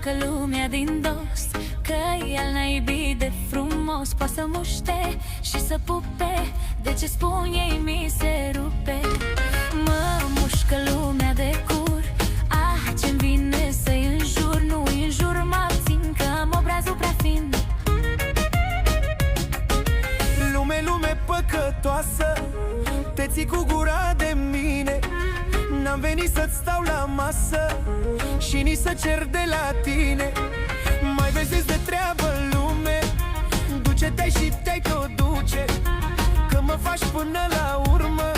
mușcă lumea din dos, că el naibii de frumos. Poate să muște și să pupe, de ce spun ei mi se rupe. Mă mușcă lumea de cur, ce-mi vine să-i înjur. Nu-i înjur, mă abțin, că am obrazul prea fin. Lume păcătoasă, te ții cu gura de mine. N-am venit să-ți stau la masă și nici să cer de la tine. Mai vezi de treabă, lume, duce-te și te-ai tot duce, că mă faci până la urmă